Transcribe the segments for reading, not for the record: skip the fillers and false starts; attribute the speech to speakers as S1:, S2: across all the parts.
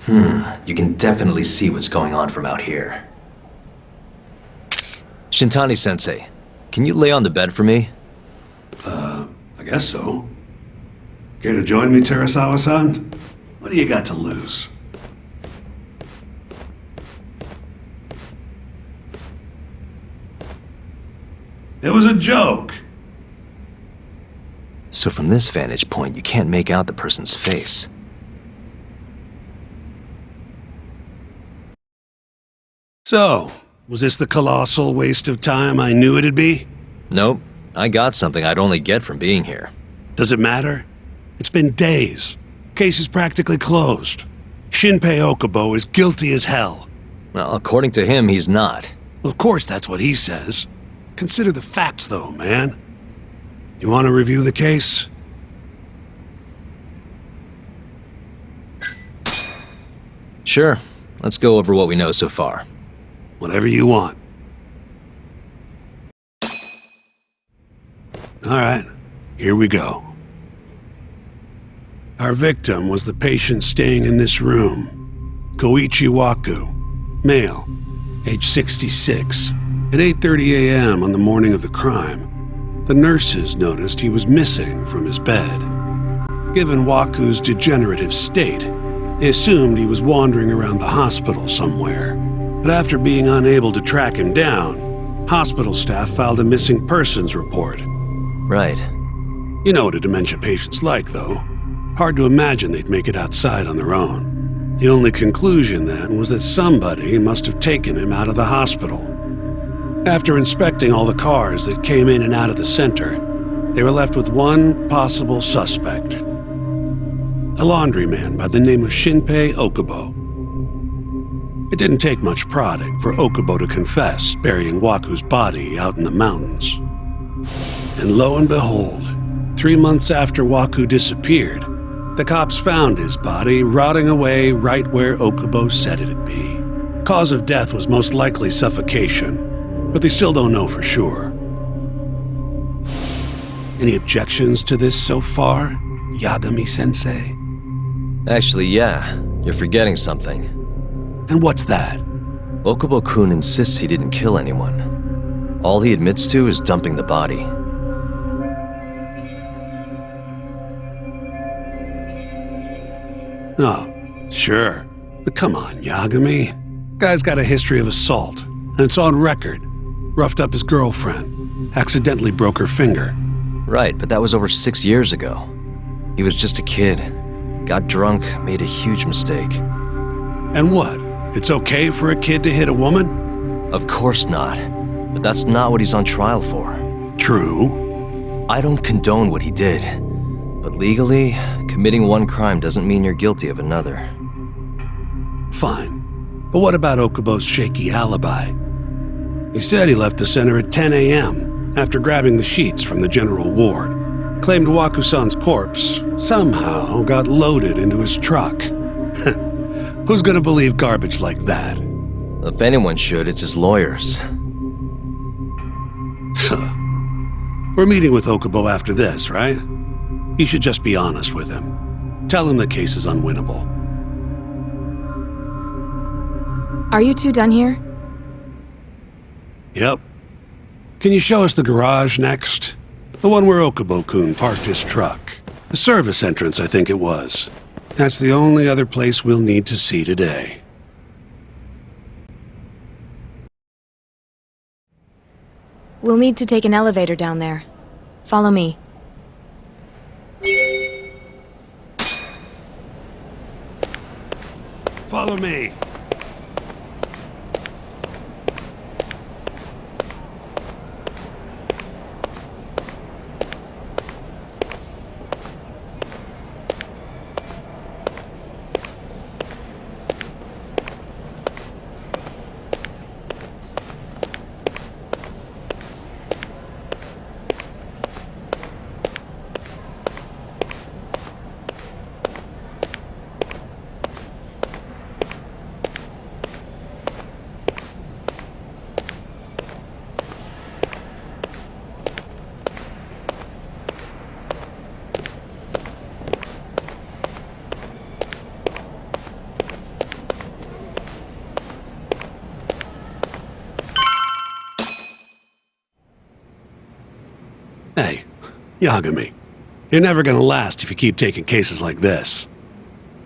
S1: You can definitely see what's going on from out here. Shintani-sensei, can you lay on the bed for me?
S2: I guess so. Care to join me, Terasawa-san? What do you got to lose? It was a joke.
S1: So from this vantage point, you can't make out the person's face.
S2: So, was this the colossal waste of time I knew it'd be?
S1: Nope. I got something I'd only get from being here.
S2: Does it matter? It's been days. Case is practically closed. Shinpei Okubo is guilty as hell.
S1: Well, according to him, he's not.
S2: Well, of course that's what he says. Consider the facts, though, man. You want to review the case?
S1: Sure. Let's go over what we know so far.
S2: Whatever you want. Alright, here we go. Our victim was the patient staying in this room. Koichi Waku, male, age 66. At 8:30 a.m. on the morning of the crime, the nurses noticed he was missing from his bed. Given Waku's degenerative state, they assumed he was wandering around the hospital somewhere. But after being unable to track him down, hospital staff filed a missing persons report.
S1: Right.
S2: You know what a dementia patient's like, though. Hard to imagine they'd make it outside on their own. The only conclusion then was that somebody must have taken him out of the hospital. After inspecting all the cars that came in and out of the center, they were left with one possible suspect. A laundryman by the name of Shinpei Okubo. It didn't take much prodding for Okubo to confess burying Waku's body out in the mountains. And lo and behold, 3 months after Waku disappeared, the cops found his body rotting away right where Okubo said it'd be. Cause of death was most likely suffocation, but they still don't know for sure. Any objections to this so far, Yagami-sensei?
S1: Actually, yeah. You're forgetting something.
S2: And what's that?
S1: Okubo-kun insists he didn't kill anyone. All he admits to is dumping the body.
S2: Oh, sure. But come on, Yagami. Guy's got a history of assault, and it's on record. Roughed up his girlfriend, accidentally broke her finger.
S1: Right, but that was over 6 years ago. He was just a kid. Got drunk, made a huge mistake.
S2: And what? It's okay for a kid to hit a woman?
S1: Of course not. But that's not what he's on trial for.
S2: True.
S1: I don't condone what he did. But legally, committing one crime doesn't mean you're guilty of another.
S2: Fine. But what about Okubo's shaky alibi? He said he left the center at 10 a.m. after grabbing the sheets from the general ward. Claimed Waku-san's corpse somehow got loaded into his truck. Who's gonna believe garbage like that?
S1: If anyone should, it's his lawyers.
S2: We're meeting with Okubo after this, right? You should just be honest with him. Tell him the case is unwinnable.
S3: Are you two done here?
S2: Yep. Can you show us the garage next? The one where Okubo-kun parked his truck. The service entrance, I think it was. That's the only other place we'll need to see today.
S3: We'll need to take an elevator down there. Follow me.
S2: Follow me. Yagami, you're never gonna last if you keep taking cases like this.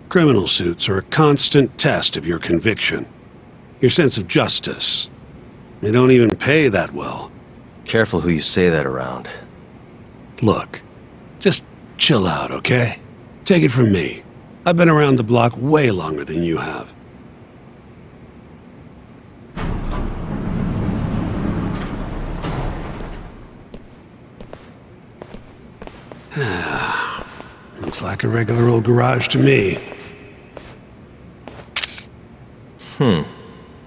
S2: Criminal suits are a constant test of your conviction, your sense of justice. They don't even pay that well.
S1: Careful who you say that around.
S2: Look, just chill out, okay? Take it from me. I've been around the block way longer than you have. Looks like a regular old garage to me.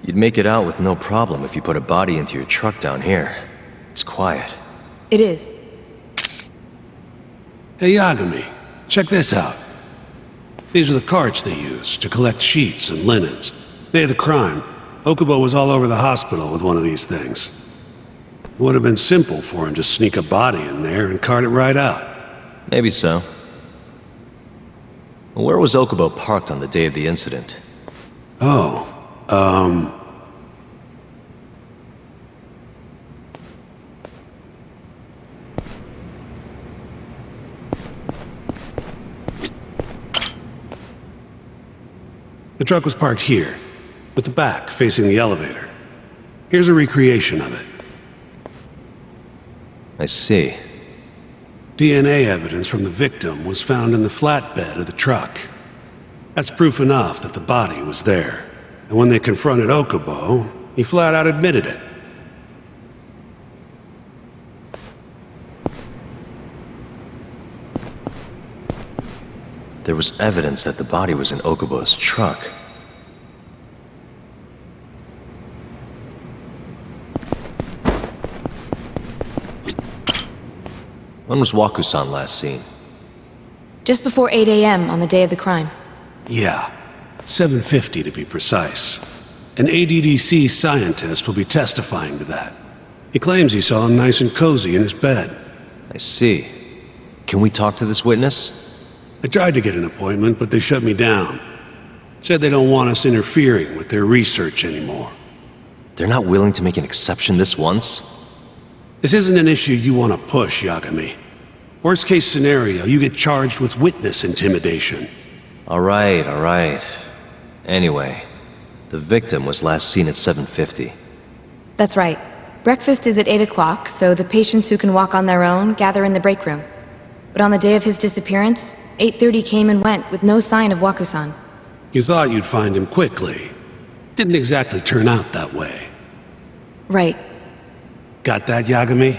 S1: You'd make it out with no problem if you put a body into your truck down here. It's quiet.
S3: It is.
S2: Hey, Yagami, check this out. These are the carts they use to collect sheets and linens. Day of the crime, Okubo was all over the hospital with one of these things. Would have been simple for him to sneak a body in there and cart it right out.
S1: Maybe so. Where was Okubo parked on the day of the incident?
S2: The truck was parked here, with the back facing the elevator. Here's a recreation of it.
S1: I see.
S2: DNA evidence from the victim was found in the flatbed of the truck. That's proof enough that the body was there. And when they confronted Okubo, he flat out admitted it.
S1: There was evidence that the body was in Okubo's truck. When was Waku-san last seen?
S3: Just before 8 a.m. on the day of the crime.
S2: Yeah, 7:50 to be precise. An ADDC scientist will be testifying to that. He claims he saw him nice and cozy in his bed.
S1: I see. Can we talk to this witness?
S2: I tried to get an appointment, but they shut me down. Said they don't want us interfering with their research anymore.
S1: They're not willing to make an exception this once?
S2: This isn't an issue you want to push, Yagami. Worst case scenario, you get charged with witness intimidation.
S1: All right. Anyway, the victim was last seen at 7:50.
S3: That's right. Breakfast is at 8 o'clock, so the patients who can walk on their own gather in the break room. But on the day of his disappearance, 8:30 came and went with no sign of Waku-san.
S2: You thought you'd find him quickly. Didn't exactly turn out that way.
S3: Right.
S2: Got that, Yagami?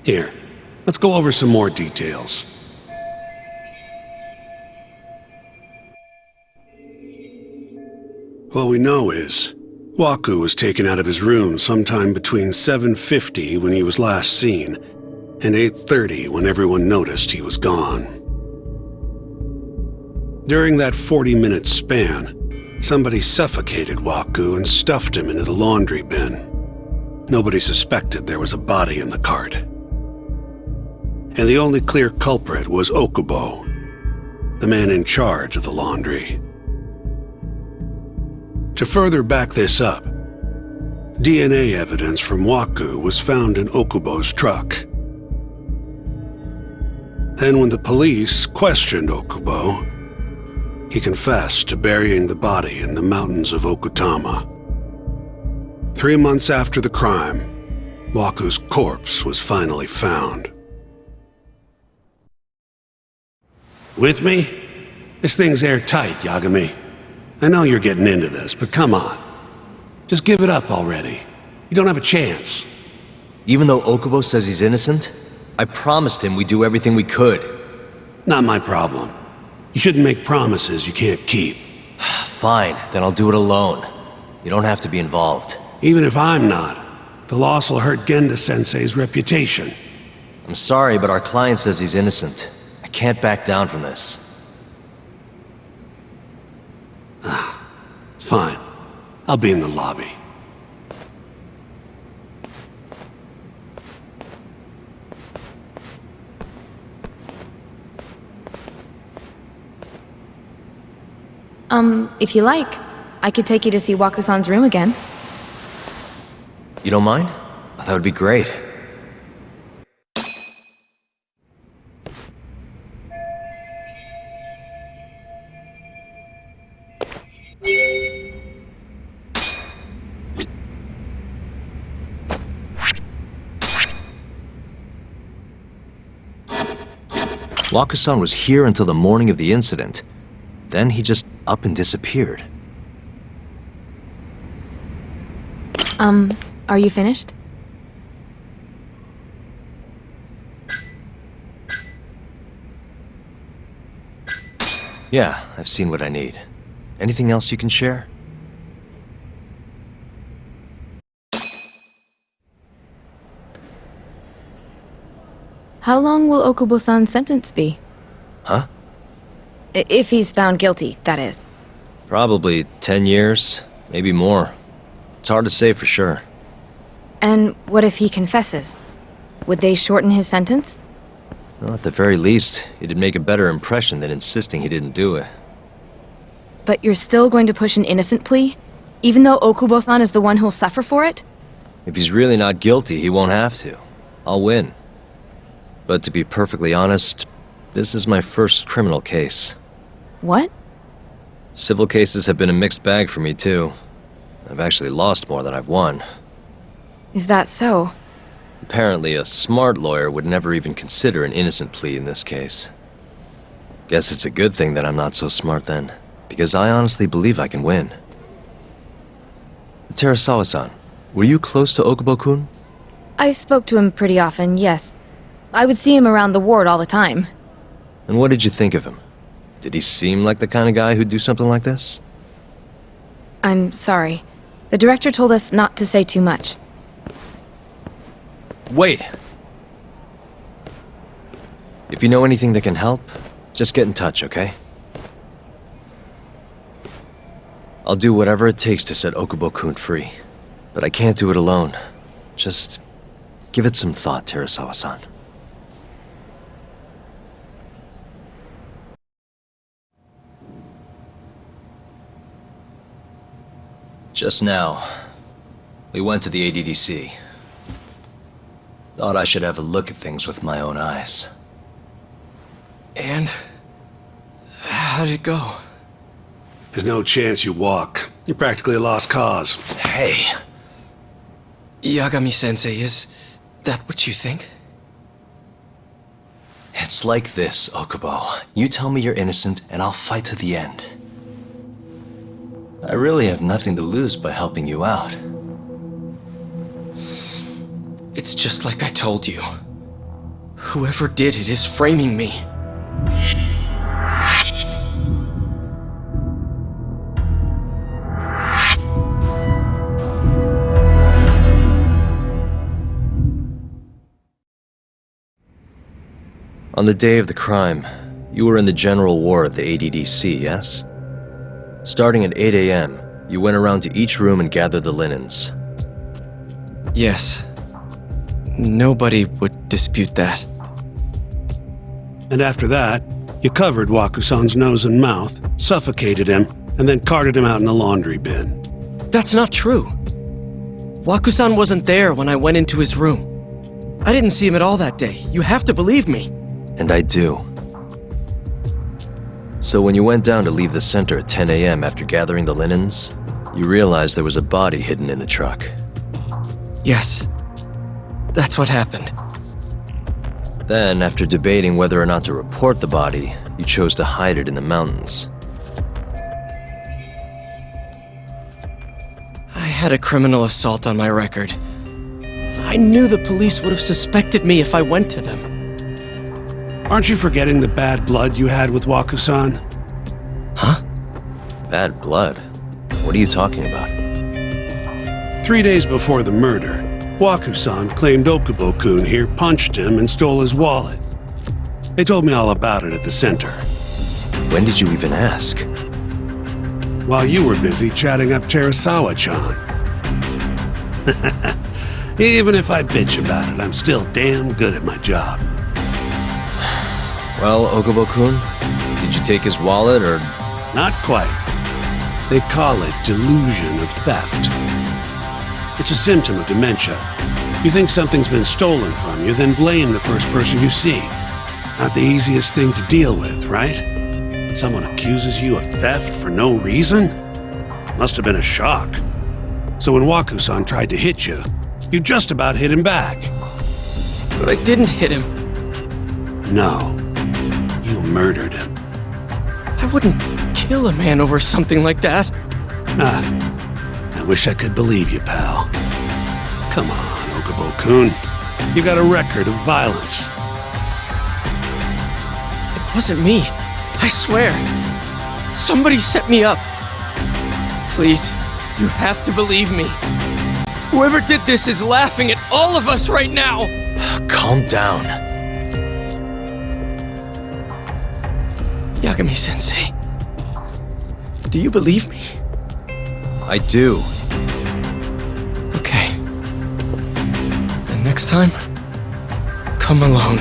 S2: Here, let's go over some more details. What we know is, Waku was taken out of his room sometime between 7:50 when he was last seen, and 8:30 when everyone noticed he was gone. During that 40-minute span, somebody suffocated Waku and stuffed him into the laundry bin. Nobody suspected there was a body in the cart. And the only clear culprit was Okubo, the man in charge of the laundry. To further back this up, DNA evidence from Waku was found in Okubo's truck. Then when the police questioned Okubo, he confessed to burying the body in the mountains of Okutama. 3 months after the crime, Waku's corpse was finally found. With me? This thing's airtight, Yagami. I know you're getting into this, but come on. Just give it up already. You don't have a chance.
S1: Even though Okubo says he's innocent, I promised him we'd do everything we could.
S2: Not my problem. You shouldn't make promises you can't keep.
S1: Fine, then I'll do it alone. You don't have to be involved.
S2: Even if I'm not, the loss will hurt Genda-sensei's reputation.
S1: I'm sorry, but our client says he's innocent. I can't back down from this.
S2: Fine. I'll be in the lobby.
S3: If you like, I could take you to see Waku-san's room again.
S1: You don't mind? That would be great. Wakusan was here until the morning of the incident. Then he just up and disappeared.
S3: Are you finished?
S1: Yeah, I've seen what I need. Anything else you can share?
S3: How long will Okubo-san's sentence be?
S1: Huh?
S3: If he's found guilty, that is.
S1: Probably 10 years, maybe more. It's hard to say for sure.
S3: And what if he confesses? Would they shorten his sentence?
S1: Well, at the very least, it'd make a better impression than insisting he didn't do it.
S3: But you're still going to push an innocent plea? Even though Okubo-san is the one who'll suffer for it?
S1: If he's really not guilty, he won't have to. I'll win. But to be perfectly honest, this is my first criminal case.
S3: What?
S1: Civil cases have been a mixed bag for me, too. I've actually lost more than I've won.
S3: Is that so?
S1: Apparently, a smart lawyer would never even consider an innocent plea in this case. Guess it's a good thing that I'm not so smart then, because I honestly believe I can win. Terasawa-san, were you close to Okubo-kun?
S3: I spoke to him pretty often, yes. I would see him around the ward all the time.
S1: And what did you think of him? Did he seem like the kind of guy who'd do something like this?
S3: I'm sorry. The director told us not to say too much.
S1: Wait! If you know anything that can help, just get in touch, okay? I'll do whatever it takes to set Okubo-kun free. But I can't do it alone. Just give it some thought, Terasawa-san. Just now, we went to the ADDC. Thought I should have a look at things with my own eyes.
S4: And? How did it go?
S2: There's no chance you walk. You're practically a lost cause.
S1: Hey!
S4: Yagami-sensei, is that what you think?
S1: It's like this, Okubo. You tell me you're innocent, and I'll fight to the end. I really have nothing to lose by helping you out.
S4: It's just like I told you. Whoever did it is framing me.
S1: On the day of the crime, you were in the general ward at the ADDC, yes? Starting at 8 a.m., you went around to each room and gathered the linens.
S4: Yes. Nobody would dispute that.
S2: And after that, you covered Wakusan's nose and mouth, suffocated him, and then carted him out in a laundry bin.
S4: That's not true. Wakusan wasn't there when I went into his room. I didn't see him at all that day. You have to believe me.
S1: And I do. So when you went down to leave the center at 10 a.m. after gathering the linens, you realized there was a body hidden in the truck.
S4: Yes. That's what happened.
S1: Then, after debating whether or not to report the body, you chose to hide it in the mountains.
S4: I had a criminal assault on my record. I knew the police would have suspected me if I went to them.
S2: Aren't you forgetting the bad blood you had with Wakusan?
S4: Huh?
S1: Bad blood? What are you talking about?
S2: 3 days before the murder, Wakusan claimed Okubo-kun here punched him and stole his wallet. They told me all about it at the center.
S1: When did you even ask?
S2: While you were busy chatting up Terasawa-chan. Even if I bitch about it, I'm still damn good at my job.
S1: Well, Okubo-kun, did you take his wallet or...
S2: Not quite. They call it delusion of theft. It's a symptom of dementia. You think something's been stolen from you, then blame the first person you see. Not the easiest thing to deal with, right? Someone accuses you of theft for no reason? Must have been a shock. So when Wakusan tried to hit you, you just about hit him back.
S4: But I didn't hit him.
S2: No. You murdered him.
S4: I wouldn't kill a man over something like that.
S2: I wish I could believe you, pal. Come on, Okubo-kun. You got a record of violence.
S4: It wasn't me. I swear. Somebody set me up. Please, you have to believe me. Whoever did this is laughing at all of us right now.
S1: Calm down.
S4: Yagami-sensei, do you believe me?
S1: I do.
S4: Okay. And next time, come alone.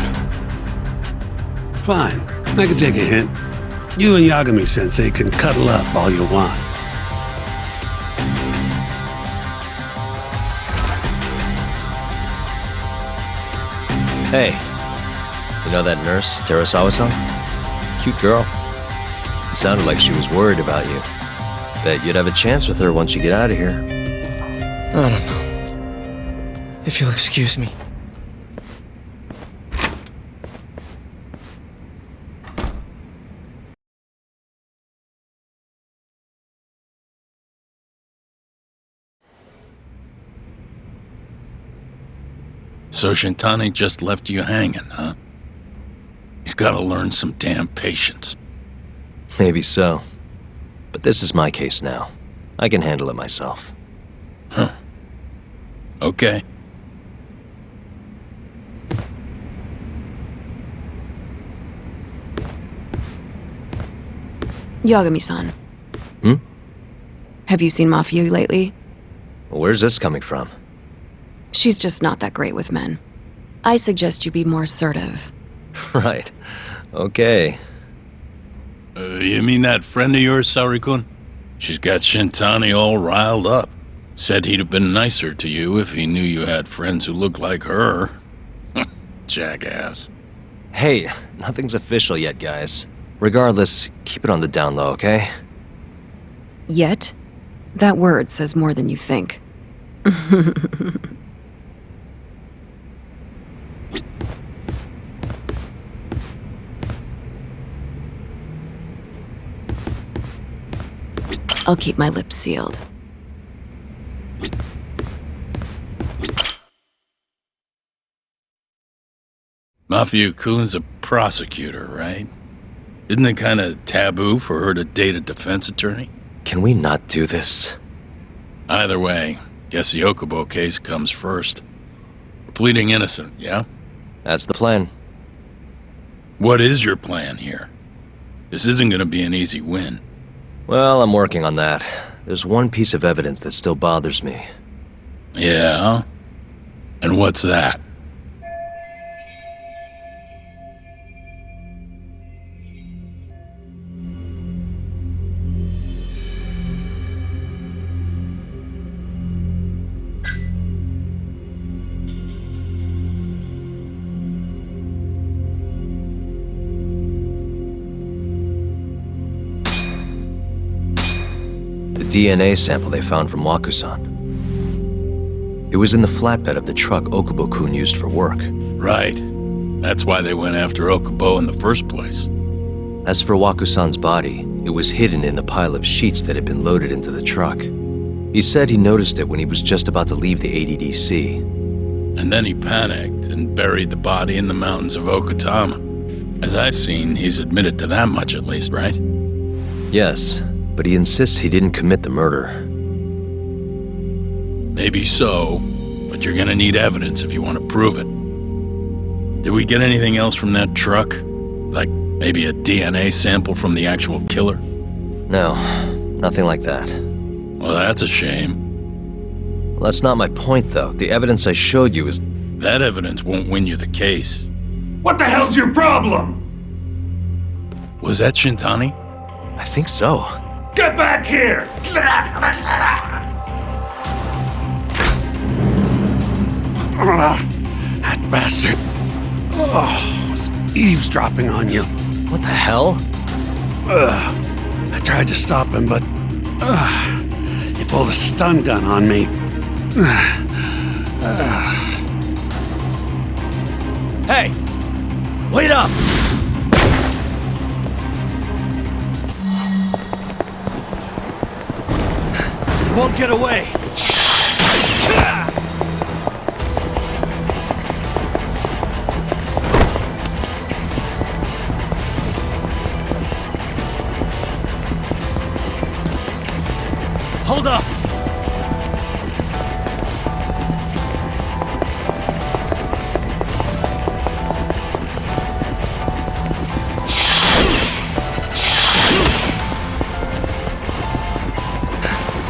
S2: Fine. I can take a hint. You and Yagami-sensei can cuddle up all you want.
S1: Hey, you know that nurse, Terasawa-san? Cute girl. It sounded like she was worried about you. Bet you'd have a chance with her once you get out of here.
S4: I don't know. If you'll excuse me.
S5: So Shintani just left you hanging, huh? He's gotta learn some damn patience.
S1: Maybe so. But this is my case now. I can handle it myself.
S5: Okay.
S6: Yagami-san.
S1: Hmm?
S6: Have you seen Mafia lately?
S1: Where's this coming from?
S6: She's just not that great with men. I suggest you be more assertive.
S1: Right. Okay.
S5: You mean that friend of yours, Saori-kun? She's got Shintani all riled up. Said he'd have been nicer to you if he knew you had friends who looked like her. Jackass.
S1: Hey, nothing's official yet, guys. Regardless, keep it on the down low, okay?
S6: Yet? That word says more than you think. I'll keep my lips sealed.
S5: Mafia-kun's a prosecutor, right? Isn't it kind of taboo for her to date a defense attorney?
S1: Can we not do this?
S5: Either way, guess the Okubo case comes first. We're pleading innocent, yeah?
S1: That's the plan.
S5: What is your plan here? This isn't gonna be an easy win.
S1: Well, I'm working on that. There's one piece of evidence that still bothers me.
S5: Yeah? And what's that?
S1: The DNA sample they found from Wakusan. It was in the flatbed of the truck Okubo-kun used for work.
S5: Right. That's why they went after Okubo in the first place.
S1: As for Wakusan's body, it was hidden in the pile of sheets that had been loaded into the truck. He said he noticed it when he was just about to leave the ADDC.
S5: And then he panicked and buried the body in the mountains of Okutama. As I've seen, he's admitted to that much at least, right?
S1: Yes, but he insists he didn't commit the murder.
S5: Maybe so, but you're gonna need evidence if you want to prove it. Did we get anything else from that truck? Like maybe a DNA sample from the actual killer?
S1: No, nothing like that.
S5: Well, that's a shame.
S1: Well, that's not my point, though. The evidence I showed you is...
S5: That evidence won't win you the case.
S7: What the hell's your problem?
S5: Was that Shintani?
S1: I think so.
S7: Get back here!
S2: That bastard. Oh, was eavesdropping on you.
S1: What the hell?
S2: I tried to stop him, but he pulled a stun gun on me.
S1: Hey! Wait up! won't get away! Hold up!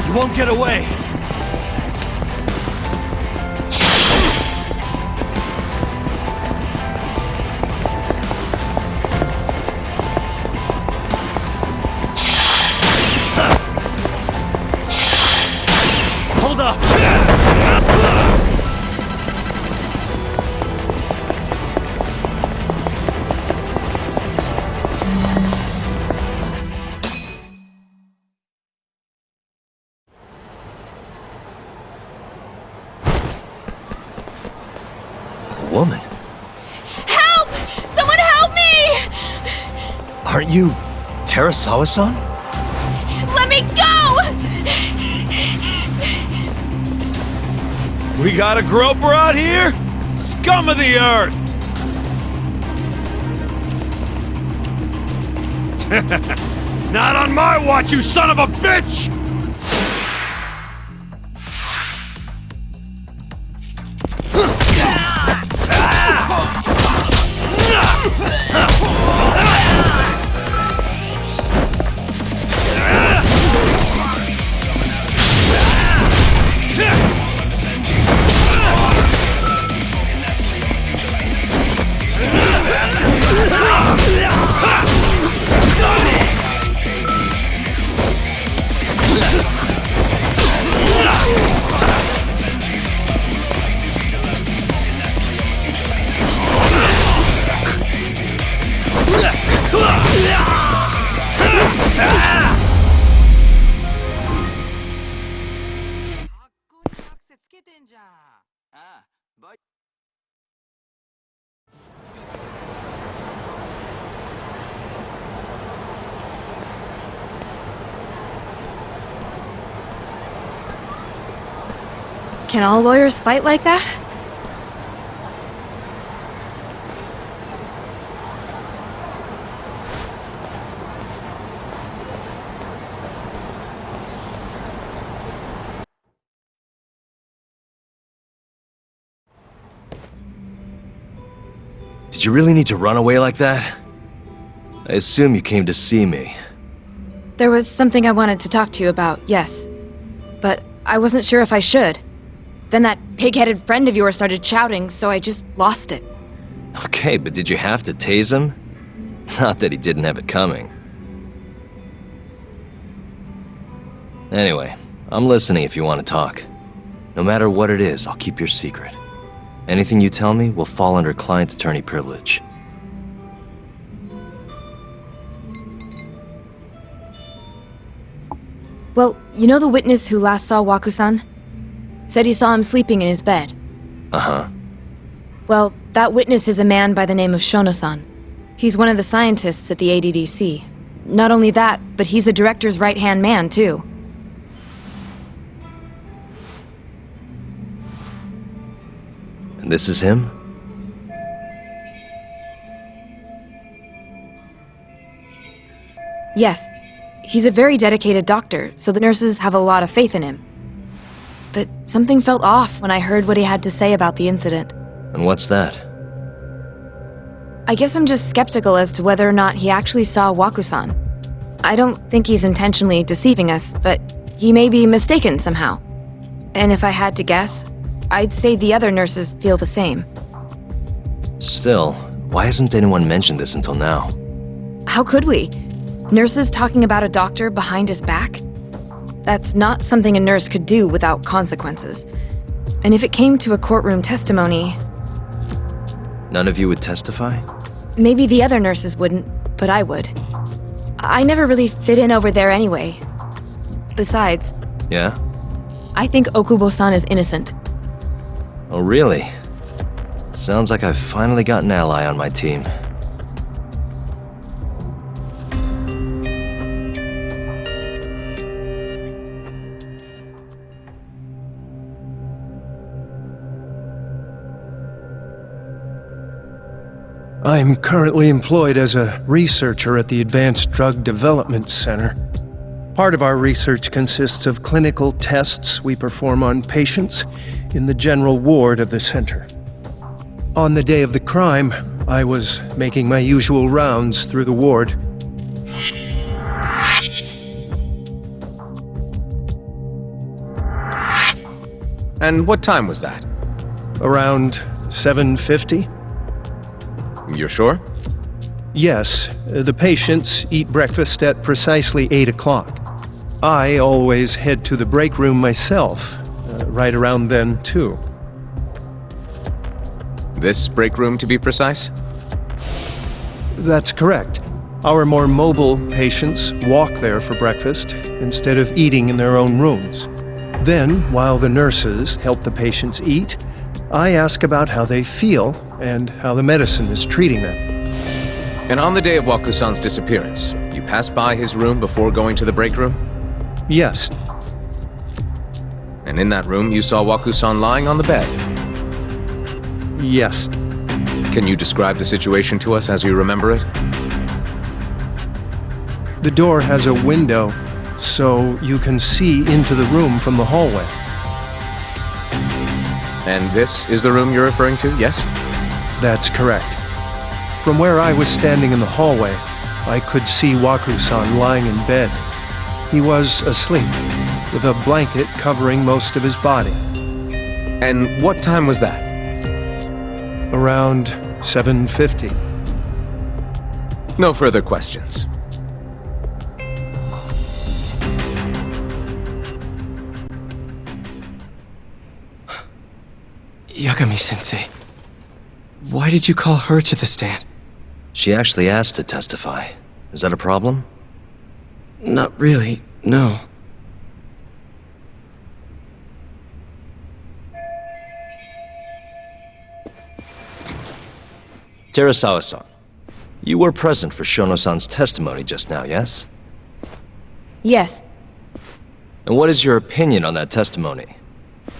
S1: You won't get away! Hold up! A woman?
S3: Help! Someone help me!
S1: Aren't you Terasawa-san?
S3: Let me go!
S8: We got a groper out here? Scum of the earth! Not on my watch, you son of a bitch!
S3: Can all lawyers fight like that?
S1: Did you really need to run away like that? I assume you came to see me.
S3: There was something I wanted to talk to you about, yes. But I wasn't sure if I should. Then that pig-headed friend of yours started shouting, so I just lost it.
S1: Okay, but did you have to tase him? Not that he didn't have it coming. Anyway, I'm listening if you want to talk. No matter what it is, I'll keep your secret. Anything you tell me will fall under client attorney privilege.
S3: Well, you know the witness who last saw Waku-san? Said he saw him sleeping in his bed.
S1: Uh-huh.
S3: Well, that witness is a man by the name of Shono-san. He's one of the scientists at the ADDC. Not only that, but he's the director's right-hand man, too.
S1: And this is him?
S3: Yes. He's a very dedicated doctor, so the nurses have a lot of faith in him. But something felt off when I heard what he had to say about the incident.
S1: And what's that?
S3: I guess I'm just skeptical as to whether or not he actually saw Waku-san. I don't think he's intentionally deceiving us, but he may be mistaken somehow. And if I had to guess, I'd say the other nurses feel the same.
S1: Still, why hasn't anyone mentioned this until now?
S3: How could we? Nurses talking about a doctor behind his back? That's not something a nurse could do without consequences. And if it came to a courtroom testimony...
S1: None of you would testify?
S3: Maybe the other nurses wouldn't, but I would. I never really fit in over there anyway. Besides...
S1: Yeah?
S3: I think Okubo-san is innocent.
S1: Oh, really? Sounds like I've finally got an ally on my team.
S9: I'm currently employed as a researcher at the Advanced Drug Development Center. Part of our research consists of clinical tests we perform on patients in the general ward of the center. On the day of the crime, I was making my usual rounds through the ward.
S10: And what time was that?
S9: Around 7:50?
S10: You're sure?
S9: Yes, the patients eat breakfast at precisely 8 o'clock. I always head to the break room myself, right around then, too.
S10: This break room, to be precise?
S9: That's correct. Our more mobile patients walk there for breakfast instead of eating in their own rooms. Then, while the nurses help the patients eat, I ask about how they feel and how the medicine is treating them.
S10: And on the day of Waku-san's disappearance, you passed by his room before going to the break room?
S9: Yes,
S10: And in that room, you saw Waku-san lying on the bed.
S9: yes.
S10: Can you describe the situation to us as you remember it?
S9: The door has a window, so you can see into the room from the hallway.
S10: And this is the room you're referring to, yes?
S9: That's correct. From where I was standing in the hallway, I could see Waku-san lying in bed. He was asleep, with a blanket covering most of his body.
S10: And what time was that?
S9: Around 7:50.
S10: No further questions.
S4: Yagami-sensei, why did you call her to the stand?
S1: She actually asked to testify. Is that a problem?
S4: Not really, no.
S1: Terasawa-san, you were present for Shono-san's testimony just now, yes?
S3: Yes.
S1: And what is your opinion on that testimony?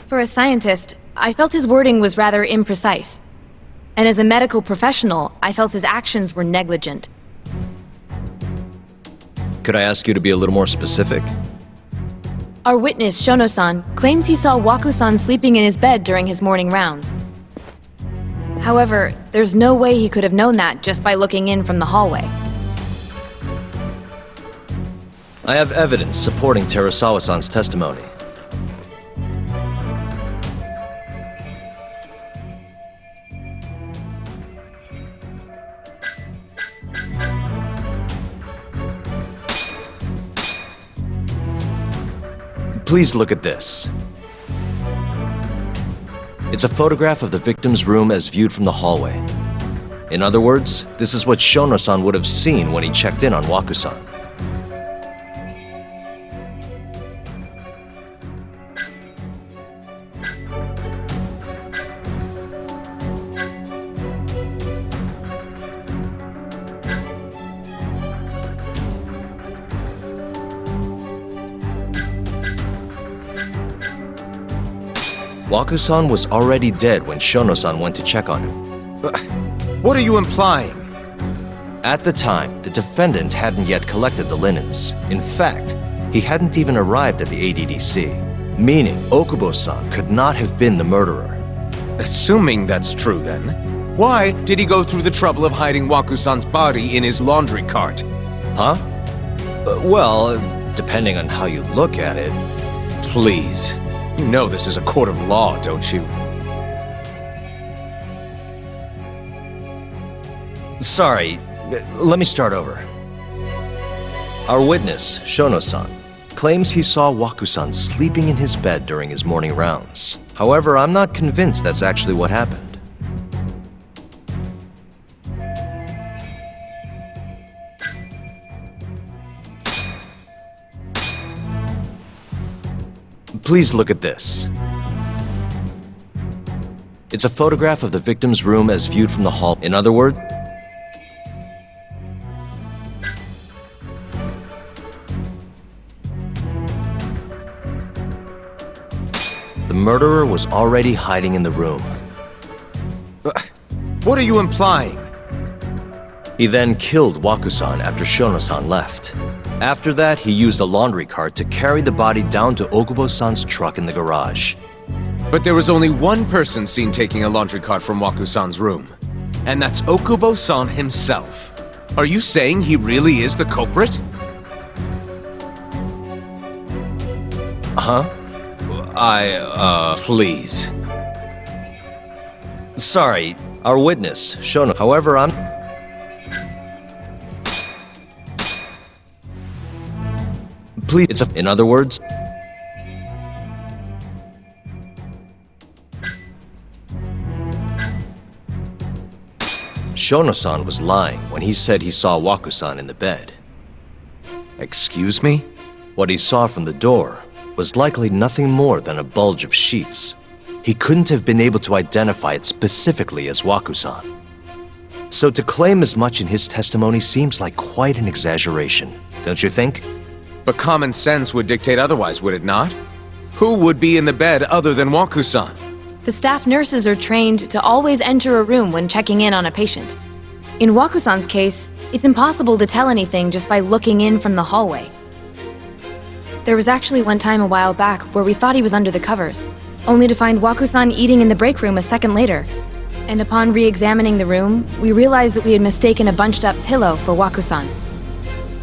S3: For a scientist, I felt his wording was rather imprecise. And as a medical professional, I felt his actions were negligent.
S1: Could I ask you to be a little more specific?
S3: Our witness, Shono-san, claims he saw Waku-san sleeping in his bed during his morning rounds. However, there's no way he could have known that just by looking in from the hallway.
S1: I have evidence supporting Terasawa-san's testimony. Please look at this. It's a photograph of the victim's room as viewed from the hallway. In other words, this is what Shono-san would have seen when he checked in on Waku-san. Waku-san was already dead when Shono-san went to check on him.
S10: What are you implying?
S1: At the time, the defendant hadn't yet collected the linens. In fact, he hadn't even arrived at the ADDC, meaning Okubo-san could not have been the murderer.
S10: Assuming that's true, then, why did he go through the trouble of hiding Waku-san's body in his laundry cart?
S1: Huh? Well, depending on how you look at it.
S10: Please. You know this is a court of law, don't you?
S1: Sorry, let me start over. Our witness, Shono-san, claims he saw Waku-san sleeping in his bed during his morning rounds. However, I'm not convinced that's actually what happened. Please look at this. It's a photograph of the victim's room as viewed from the hall. In other words, the murderer was already hiding in the room.
S10: What are you implying?
S1: He then killed Waku-san after Shono-san left. After that, he used a laundry cart to carry the body down to Okubo-san's truck in the garage.
S10: But there was only one person seen taking a laundry cart from Waku-san's room. And that's Okubo-san himself. Are you saying he really is the culprit?
S1: Huh?
S10: Please.
S1: Sorry, our witness, Shono. However, Please, in other words... Shono-san was lying when he said he saw Waku-san in the bed.
S10: Excuse me?
S1: What he saw from the door was likely nothing more than a bulge of sheets. He couldn't have been able to identify it specifically as Waku-san. So to claim as much in his testimony seems like quite an exaggeration, don't you think?
S10: But common sense would dictate otherwise, would it not? Who would be in the bed other than Waku-san?
S3: The staff nurses are trained to always enter a room when checking in on a patient. In Waku-san's case, it's impossible to tell anything just by looking in from the hallway. There was actually one time a while back where we thought he was under the covers, only to find Waku-san eating in the break room a second later. And upon re-examining the room, we realized that we had mistaken a bunched-up pillow for Waku-san.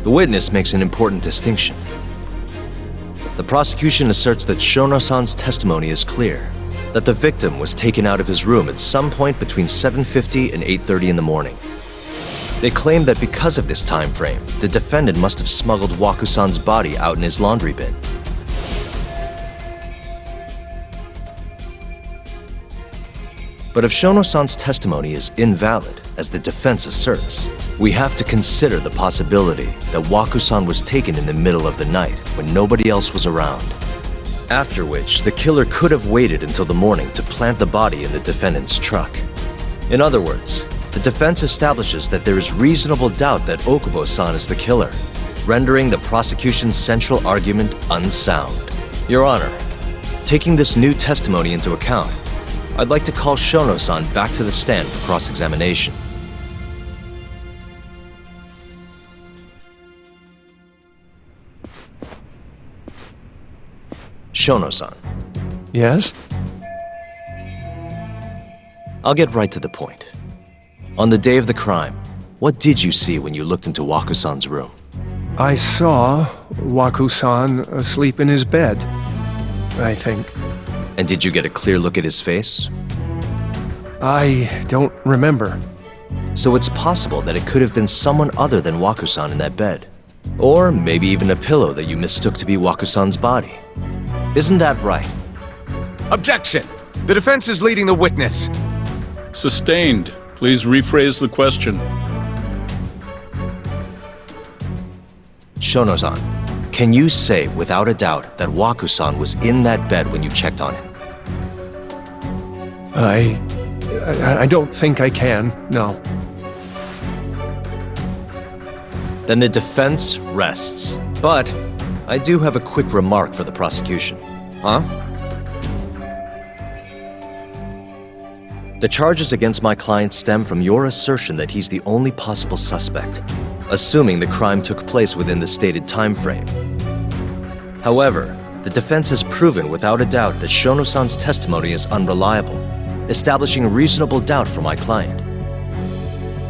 S1: The witness makes an important distinction. The prosecution asserts that Shono-san's testimony is clear, that the victim was taken out of his room at some point between 7:50 and 8:30 in the morning. They claim that because of this time frame, the defendant must have smuggled Waku-san's body out in his laundry bin. But if Shono-san's testimony is invalid, as the defense asserts, we have to consider the possibility that Waku-san was taken in the middle of the night when nobody else was around. After which, the killer could have waited until the morning to plant the body in the defendant's truck. In other words, the defense establishes that there is reasonable doubt that Okubo-san is the killer, rendering the prosecution's central argument unsound. Your Honor, taking this new testimony into account, I'd like to call Shono-san back to the stand for cross-examination. Shono-san.
S9: Yes?
S1: I'll get right to the point. On the day of the crime, what did you see when you looked into Waku-san's room?
S9: I saw Waku-san asleep in his bed, I think.
S1: And did you get a clear look at his face?
S9: I don't remember.
S1: So it's possible that it could have been someone other than Waku-san in that bed. Or maybe even a pillow that you mistook to be Waku-san's body. Isn't that right?
S10: Objection! The defense is leading the witness.
S5: Sustained. Please rephrase the question.
S1: Shono-san, can you say without a doubt that Waku-san was in that bed when you checked on him?
S9: I don't think I can, no.
S1: Then the defense rests. But I do have a quick remark for the prosecution.
S10: Huh?
S1: The charges against my client stem from your assertion that he's the only possible suspect, assuming the crime took place within the stated time frame. However, the defense has proven without a doubt that Shono-san's testimony is unreliable, establishing reasonable doubt for my client.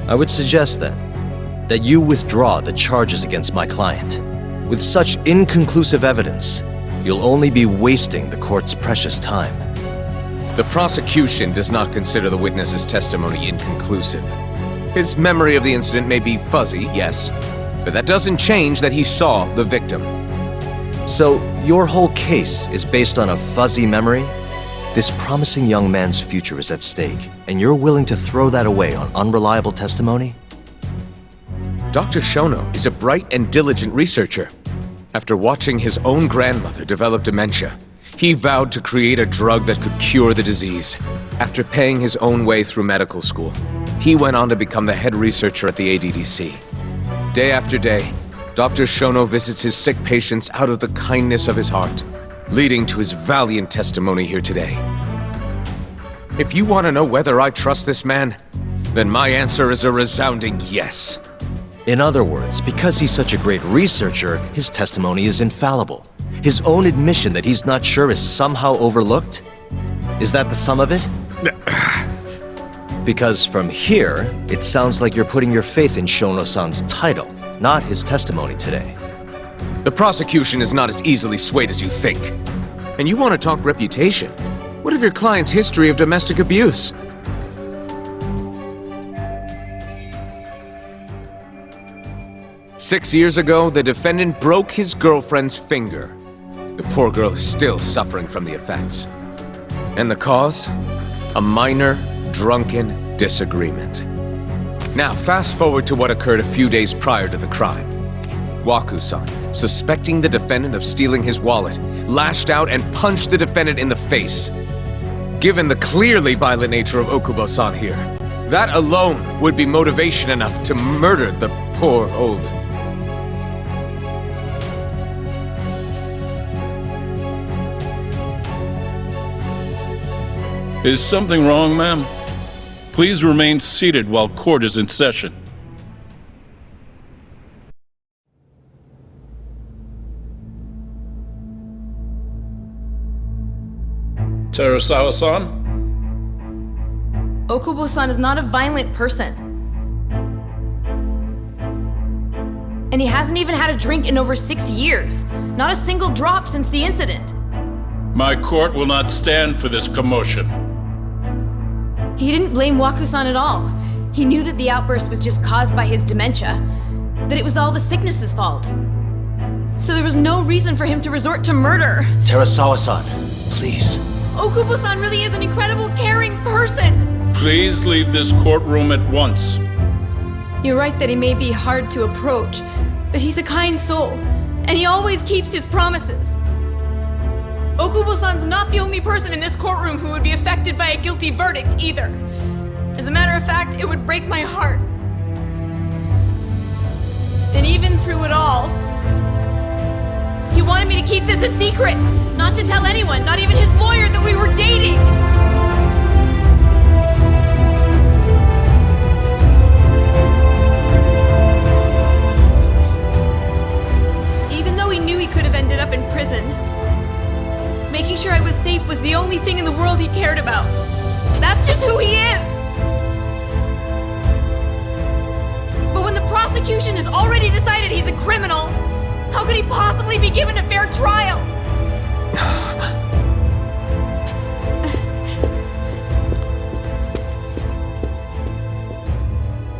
S1: I would suggest then that you withdraw the charges against my client. With such inconclusive evidence, you'll only be wasting the court's precious time.
S10: The prosecution does not consider the witness's testimony inconclusive. His memory of the incident may be fuzzy, yes, but that doesn't change that he saw the victim.
S1: So, your whole case is based on a fuzzy memory? This promising young man's future is at stake, and you're willing to throw that away on unreliable testimony?
S10: Dr. Shono is a bright and diligent researcher. After watching his own grandmother develop dementia, he vowed to create a drug that could cure the disease. After paying his own way through medical school, he went on to become the head researcher at the ADDC. Day after day, Dr. Shono visits his sick patients out of the kindness of his heart, leading to his valiant testimony here today. If you want to know whether I trust this man, Then my answer is a resounding yes.
S1: In other words, because he's such a great researcher, his testimony is infallible. His own admission that he's not sure is somehow overlooked? Is that the sum of it? Because from here, it sounds like you're putting your faith in Shono-san's title, not his testimony today.
S10: The prosecution is not as easily swayed as you think. And you want to talk reputation? What of your client's history of domestic abuse? Six years ago, the defendant broke his girlfriend's finger. The poor girl is still suffering from the effects. And the cause? A minor, drunken disagreement. Now, fast forward to what occurred a few days prior to the crime. Waku-san, suspecting the defendant of stealing his wallet, lashed out and punched the defendant in the face. Given the clearly violent nature of Okubo-san here, that alone would be motivation enough to murder the poor old...
S5: Is something wrong, ma'am? Please remain seated while court is in session. Terasawa-san?
S3: Okubo-san is not a violent person. And he hasn't even had a drink in over 6 years. Not a single drop since the incident.
S5: My court will not stand for this commotion.
S3: He didn't blame Waku-san at all. He knew that the outburst was just caused by his dementia, that it was all the sickness's fault. So there was no reason for him to resort to murder.
S1: Terasawa-san, please.
S3: Okubo-san really is an incredible, caring person.
S5: Please leave this courtroom at once.
S3: You're right that he may be hard to approach, but he's a kind soul, and he always keeps his promises. Okubo-san's not the only person in this courtroom who would be affected by a guilty verdict, either. As a matter of fact, it would break my heart. And even through it all, he wanted me to keep this a secret, not to tell anyone, not even his lawyer, that we were dating. Even though he knew he could have ended up in prison, making sure I was safe was the only thing in the world he cared about. That's just who he is! But when the prosecution has already decided he's a criminal, how could he possibly be given a fair trial?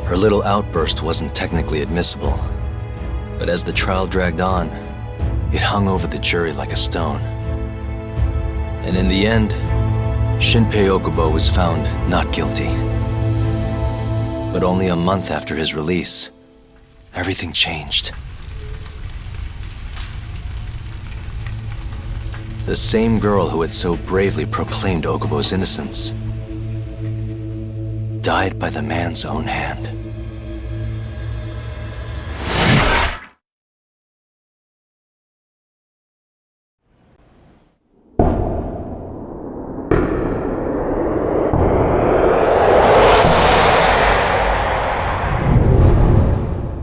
S1: Her little outburst wasn't technically admissible, but as the trial dragged on, it hung over the jury like a stone. And in the end, Shinpei Okubo was found not guilty. But only a month after his release, everything changed. The same girl who had so bravely proclaimed Okubo's innocence died by the man's own hand.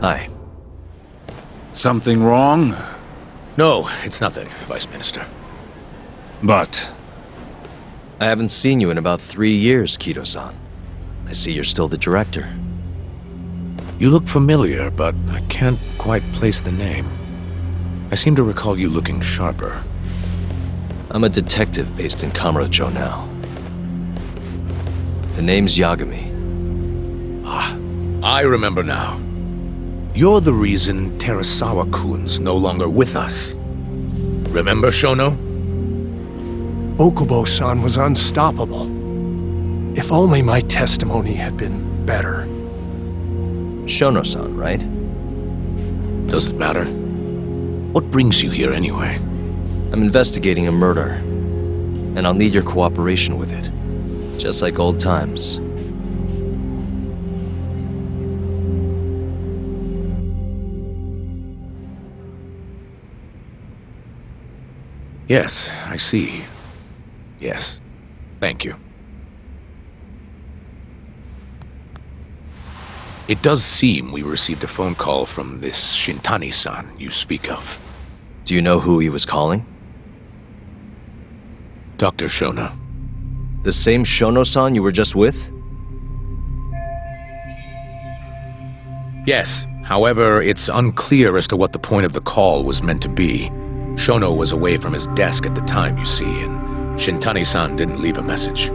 S1: Hi.
S8: Something wrong?
S10: No, it's nothing, Vice Minister.
S8: But...
S1: I haven't seen you in about 3 years, Kido-san. I see you're still the director.
S8: You look familiar, but I can't quite place the name. I seem to recall you looking sharper.
S1: I'm a detective based in Kamurocho now. The name's Yagami.
S8: Ah, I remember now. You're the reason Terasawa-kun's no longer with us. Remember, Shono?
S9: Okubo-san was unstoppable. If only my testimony had been better.
S1: Shono-san, right?
S8: Does it matter? What brings you here anyway?
S1: I'm investigating a murder, and I'll need your cooperation with it. Just like old times.
S8: Yes, I see. Yes. Thank you. It does seem we received a phone call from this Shintani-san you speak of.
S1: Do you know who he was calling?
S8: Dr. Shono.
S1: The same Shono-san you were just with?
S8: Yes, however, it's unclear as to what the point of the call was meant to be. Shono was away from his desk at the time, you see, and Shintani-san didn't leave a message.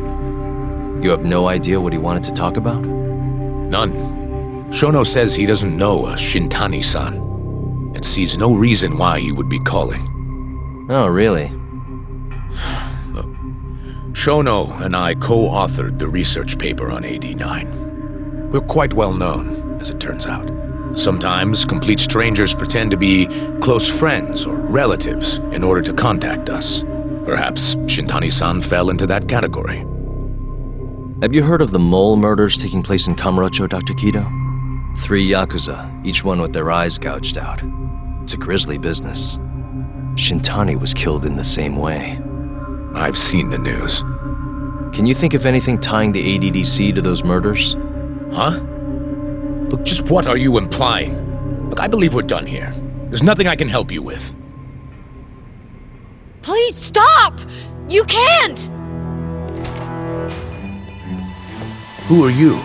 S1: You have no idea what he wanted to talk about?
S8: None. Shono says he doesn't know a Shintani-san, and sees no reason why he would be calling.
S1: Oh, really?
S8: Shono and I co-authored the research paper on AD9. We're quite well known, as it turns out. Sometimes complete strangers pretend to be close friends or relatives in order to contact us. Perhaps Shintani-san fell into that category.
S1: Have you heard of the mole murders taking place in Kamurocho, Dr. Kido? 3 Yakuza, each one with their eyes gouged out. It's a grisly business. Shintani was killed in the same way.
S8: I've seen the news.
S1: Can you think of anything tying the ADDC to those murders?
S8: Huh? Look, just what are you implying? Look, I believe we're done here. There's nothing I can help you with.
S6: Please stop! You can't!
S8: Who are you?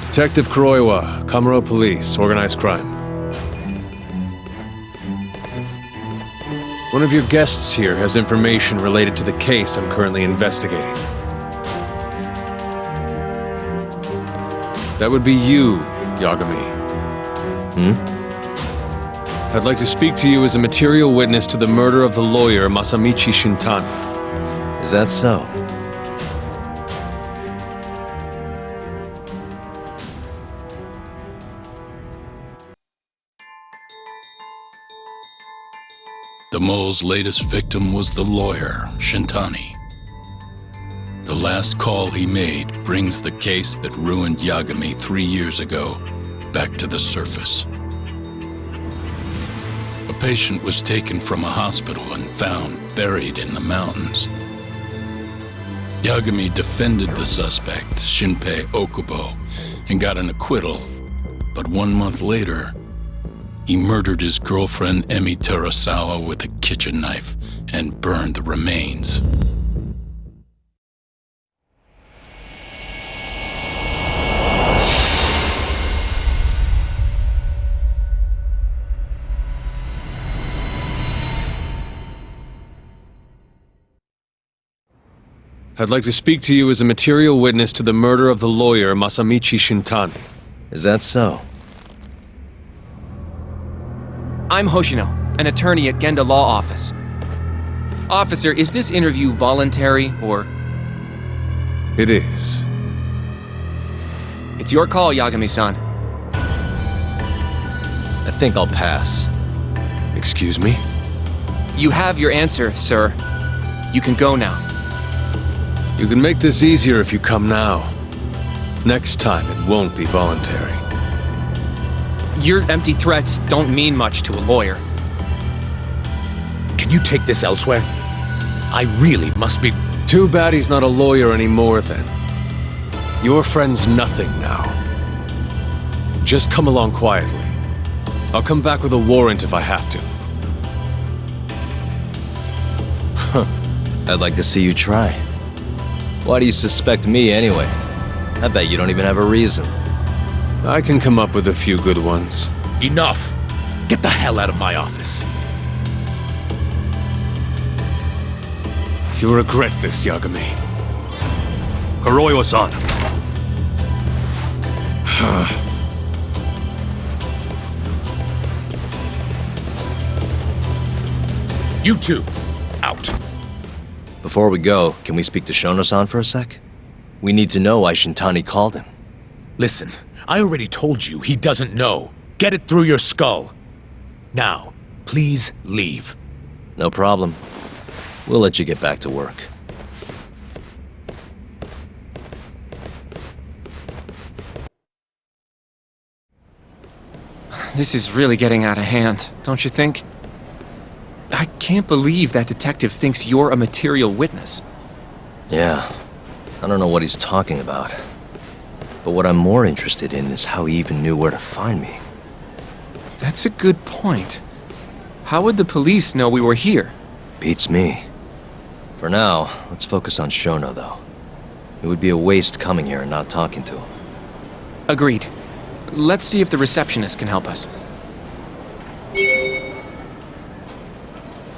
S11: Detective Kuroiwa, Kamuro Police, Organized Crime. One of your guests here has information related to the case I'm currently investigating. That would be you, Yagami. I'd like to speak to you as a material witness to the murder of the lawyer Masamichi Shintani.
S1: Is that so?
S5: The mole's latest victim was the lawyer, Shintani. The last call he made brings the case that ruined Yagami 3 years ago back to the surface. A patient was taken from a hospital and found buried in the mountains. Yagami defended the suspect, Shinpei Okubo, and got an acquittal, but 1 month later, he murdered his girlfriend Emi Terasawa with a kitchen knife and burned the remains.
S11: I'd like to speak to you as a material witness to the murder of the lawyer Masamichi Shintani.
S1: Is that so?
S4: I'm Hoshino, an attorney at Genda Law Office. Officer, is this interview voluntary, or...?
S11: It is.
S4: It's your call, Yagami-san.
S1: I think I'll pass.
S11: Excuse me?
S4: You have your answer, sir. You can go now.
S11: You can make this easier if you come now. Next time, it won't be voluntary.
S4: Your empty threats don't mean much to a lawyer.
S8: Can you take this elsewhere? I really must be...
S11: Too bad he's not a lawyer anymore, then. Your friend's nothing now. Just come along quietly. I'll come back with a warrant if I have to.
S1: I'd like to see you try. Why do you suspect me anyway? I bet you don't even have a reason.
S11: I can come up with a few good ones.
S8: Enough! Get the hell out of my office.
S11: You'll regret this, Yagami.
S7: Kuroiwa-san.
S8: You two, out.
S1: Before we go, can we speak to Shono-san for a sec? We need to know why Shintani called him.
S8: Listen, I already told you he doesn't know. Get it through your skull. Now, please leave.
S1: No problem. We'll let you get back to work.
S4: This is really getting out of hand, don't you think? I can't believe that detective thinks you're a material witness.
S1: Yeah. I don't know what he's talking about. But what I'm more interested in is how he even knew where to find me.
S10: That's a good point. How would the police know we were here?
S1: Beats me. For now, let's focus on Shono, though. It would be a waste coming here and not talking to him.
S10: Agreed. Let's see if the receptionist can help us.